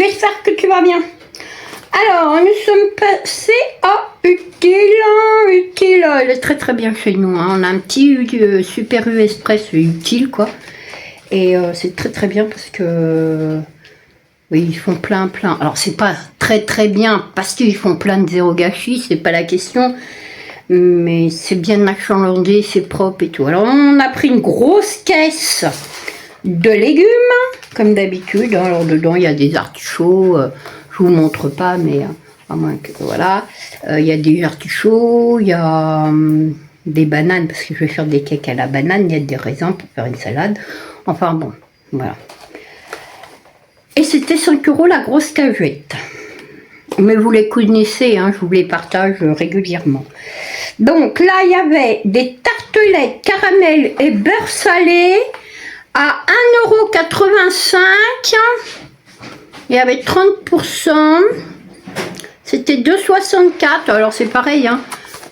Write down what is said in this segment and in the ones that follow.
j'espère que tu vas bien. Alors, nous sommes passés à utile. Elle est très bien chez nous. Hein. On a un petit Super U Express utile, quoi. Et c'est très bien parce que... oui, ils font plein. Alors, c'est pas très bien parce qu'ils font plein de zéro gâchis, c'est pas la question. Mais c'est bien marchandé, c'est propre et tout. Alors, on a pris une grosse caisse de légumes, comme d'habitude. Alors, dedans, il y a des artichauts. Je vous montre pas, mais à moins que voilà. Il y a des artichauts, il y a des bananes, parce que je vais faire des cakes à la banane. Il y a des raisins pour faire une salade. Enfin bon, voilà. Et c'était 5 € la grosse cagette. Mais vous les connaissez, hein, je vous les partage régulièrement. Donc là, il y avait des tartelettes caramel et beurre salé à 1,85 €. Il y avait 30%. C'était 2,64 €. Alors c'est pareil. Hein.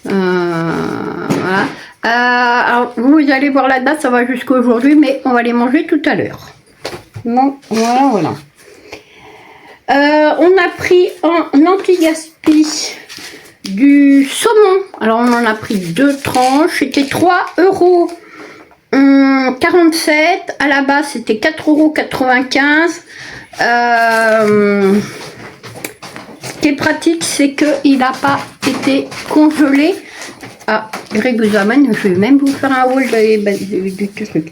Voilà. Alors vous allez voir la date, ça va jusqu'à aujourd'hui, mais on va les manger tout à l'heure. Bon, voilà. On a pris en anti-gaspi du saumon. Alors on en a pris 2 tranches. C'était 3,47 €. À la base c'était 4,95 €. Ce qui est pratique, c'est qu'il n'a pas été congelé. Ah, Greg vous amène, je vais même vous faire un haul du truc.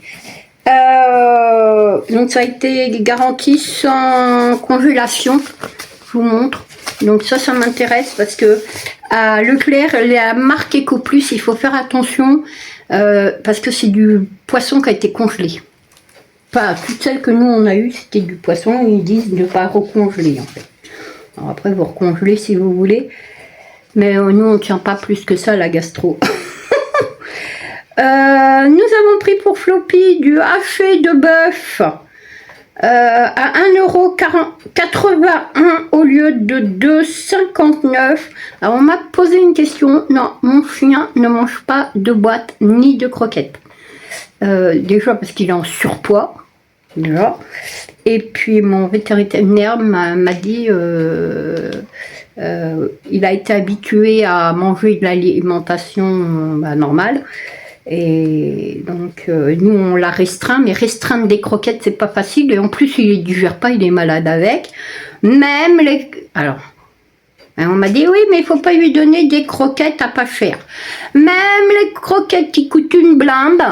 Donc ça a été garanti sans congélation. Je vous montre. Donc ça m'intéresse parce que à Leclerc, la marque EcoPlus, il faut faire attention parce que c'est du poisson qui a été congelé. Pas toutes celles que nous on a eues, c'était du poisson. Ils disent de ne pas recongeler en fait. Alors après vous recongelez si vous voulez. Mais nous on ne tient pas plus que ça la gastro. Nous avons pris pour Floppy du haché de bœuf à 1,81 € au lieu de 2,59 €. Alors on m'a posé une question. Non, mon chien ne mange pas de boîte ni de croquettes. Déjà parce qu'il est en surpoids. Déjà. Et puis mon vétérinaire m'a dit il a été habitué à manger de l'alimentation normale. Et donc nous on l'a restreint, mais restreindre des croquettes c'est pas facile, et en plus il les digère pas, il est malade avec. Même les... Alors on m'a dit oui mais il faut pas lui donner des croquettes à pas cher. Même les croquettes qui coûtent une blinde,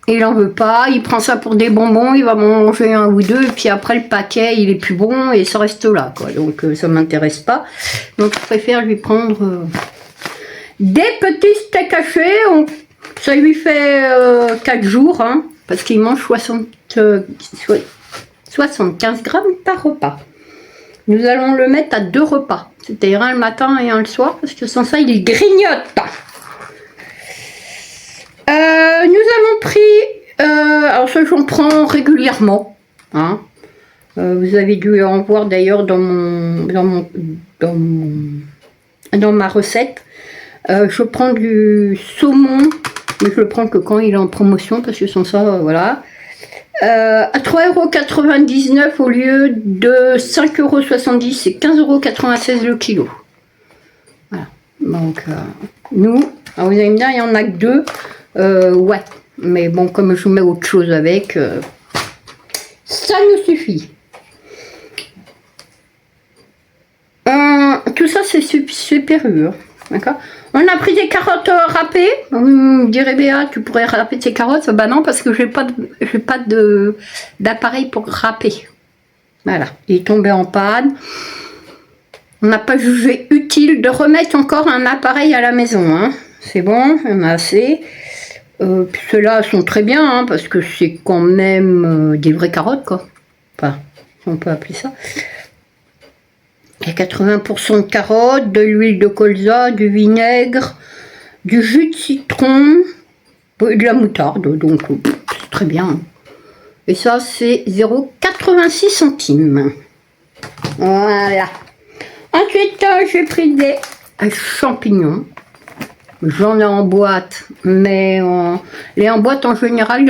il en veut pas, il prend ça pour des bonbons, il va manger un ou deux, et puis après le paquet il est plus bon et ça reste là quoi. Donc ça m'intéresse pas, donc je préfère lui prendre des petits steaks hachés. Ça lui fait 4 jours, hein, parce qu'il mange 75 grammes par repas. Nous allons le mettre à 2 repas, c'est-à-dire un le matin et un le soir, parce que sans ça il grignote. Nous avons pris, alors ça j'en prends régulièrement, hein. Vous avez dû en voir d'ailleurs dans ma recette. Je prends du saumon, mais je le prends que quand il est en promotion, parce que sans ça, voilà. À 3,99 € au lieu de 5,70 €, c'est 15,96 € le kilo. Voilà. Donc, nous, alors vous allez me dire, il n'y en a que 2. Ouais, mais bon, comme je mets autre chose avec, ça nous suffit. Tout ça, c'est super dur. D'accord. On a pris des carottes râpées. Vous me direz, Béa, tu pourrais râper tes carottes? Bah non, parce que j'ai pas d'appareil pour râper. Voilà, il est tombé en panne. On n'a pas jugé utile de remettre encore un appareil à la maison. Hein. C'est bon, on a assez. Puis ceux-là sont très bien, hein, parce que c'est quand même des vraies carottes, quoi. Enfin, on peut appeler ça. Il y a 80% de carottes, de l'huile de colza, du vinaigre, du jus de citron, et de la moutarde, donc c'est très bien. Et ça, c'est 0,86 $. Voilà. Ensuite, j'ai pris des champignons. J'en ai en boîte, mais les en boîte en général,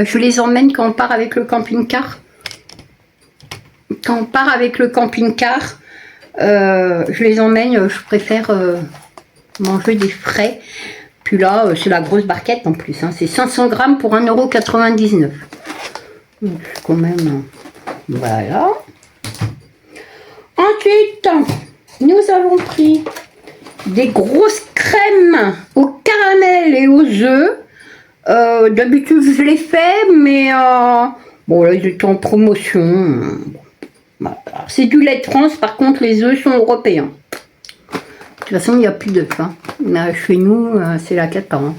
je les emmène quand on part avec le camping-car. quand on part avec le camping-car, je les emmène, je préfère manger des frais. Puis là, c'est la grosse barquette en plus, hein. C'est 500 grammes pour 1,99 €. Donc, quand même, voilà. Ensuite, nous avons pris des grosses crèmes au caramel et aux œufs. D'habitude, je les fais, mais bon, là, ils étaient en promotion. Voilà. C'est du lait de France, par contre, les œufs sont européens. De toute façon, il n'y a plus d'œufs. Hein. Mais chez nous, c'est la cata. Hein.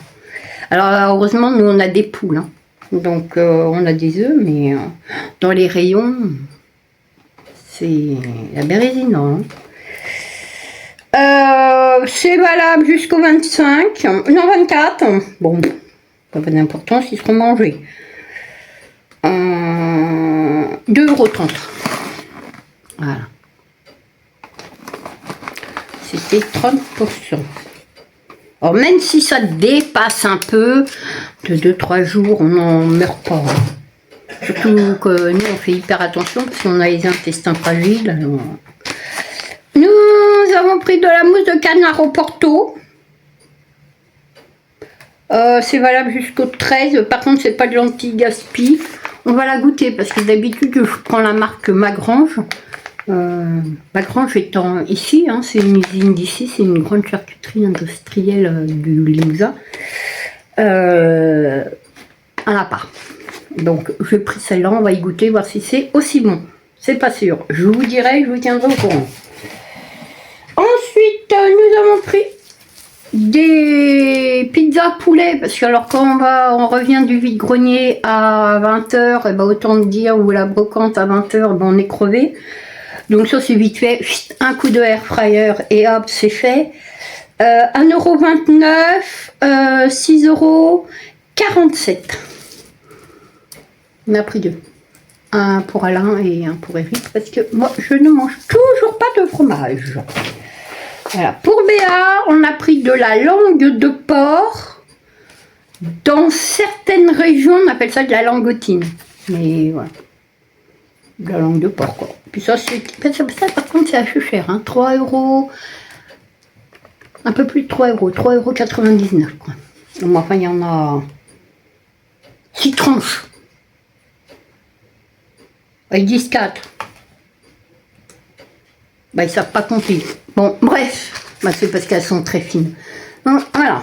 Alors, heureusement, nous, on a des poules. Hein. Donc, on a des œufs, mais dans les rayons, c'est la bérésina. Hein. C'est valable jusqu'au 25, non 24. Bon, pas d'importance, ils seront mangés. 2,30 €. Voilà. C'était 30%. Alors même si ça dépasse un peu, de 2-3 jours, on n'en meurt pas. Hein. Surtout que nous, on fait hyper attention parce qu'on a les intestins fragiles. Alors... Nous avons pris de la mousse de canard au Porto. C'est valable jusqu'au 13. Par contre, c'est pas de l'anti-gaspi. On va la goûter parce que d'habitude, je prends la marque Magrange. Magrange étant ici, hein, c'est une usine d'ici, c'est une grande charcuterie industrielle du Limousin. À la part. Donc, j'ai pris celle-là, on va y goûter, voir si c'est aussi bon. C'est pas sûr. Je vous dirai, je vous tiendrai au courant. Ensuite, nous avons pris des pizzas poulet, parce que alors quand on revient du vide-grenier à 20 h, et ben autant dire, ou la brocante à 20 h, ben on est crevé. Donc ça c'est vite fait, un coup de air fryer et hop, c'est fait. 1,29 €, 6,47 €. On a pris deux. Un pour Alain et un pour Eric, parce que moi je ne mange toujours pas de fromage. Voilà. Pour Béa, on a pris de la langue de porc. Dans certaines régions, on appelle ça de la langotine. Mais voilà. De la langue de porc, quoi. Puis ça, ça par contre, c'est assez cher. Hein. 3 €. Un peu plus de 3 €. 3,99 €, quoi. Donc, enfin, il y en a 6 tranches. Ils disent 4. Bah, ils savent pas compter. Bon, bref, bah, c'est parce qu'elles sont très fines. Donc, voilà.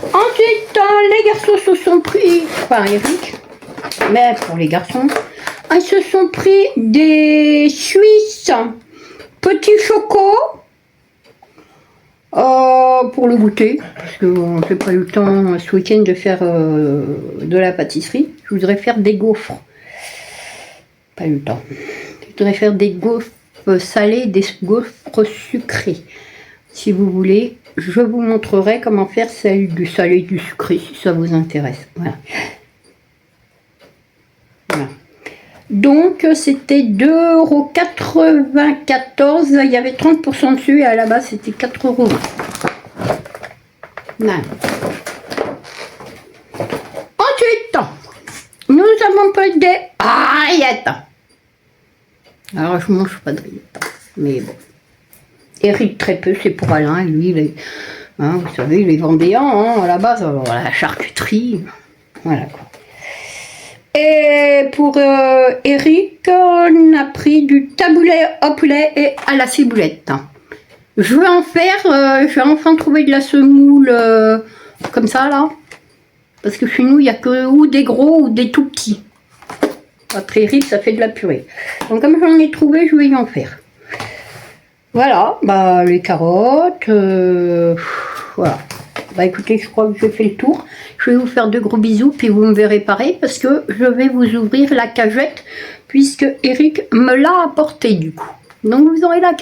Ensuite, les garçons se sont pris, enfin Eric, mais pour les garçons, ils se sont pris des Suisses petits chocos pour le goûter, parce que bon, j'ai pas eu le temps ce week-end de faire de la pâtisserie. Je voudrais faire des gaufres. Pas eu le temps. Je voudrais faire des gaufres salées, des gaufres sucrées. Si vous voulez, je vous montrerai comment faire celle du salé et du sucré si ça vous intéresse. Voilà. Voilà. Donc c'était 2,94 €. Il y avait 30% dessus et à la base c'était 4 €. Voilà. Ensuite, nous avons pris des rillettes. Alors je mange pas de rillettes, mais bon. Eric très peu, c'est pour Alain, et lui, il est, hein, vous savez, il est vendéen, hein, à la base, alors, la charcuterie, voilà quoi. Et pour Eric, on a pris du taboulet au poulet et à la ciboulette. Je vais en faire, je vais enfin trouver de la semoule comme ça là, parce que chez nous, il n'y a que ou des gros ou des tout petits. Après Eric, ça fait de la purée. Donc comme j'en ai trouvé, je vais y en faire. Voilà, bah les carottes, voilà. Bah écoutez, je crois que j'ai fait le tour. Je vais vous faire de gros bisous, puis vous me verrez pareil, parce que je vais vous ouvrir la cagette, puisque Eric me l'a apporté du coup. Donc vous aurez la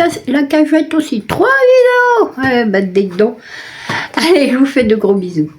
cagette aussi. 3 vidéos, bah dedans. Allez, je vous fais de gros bisous.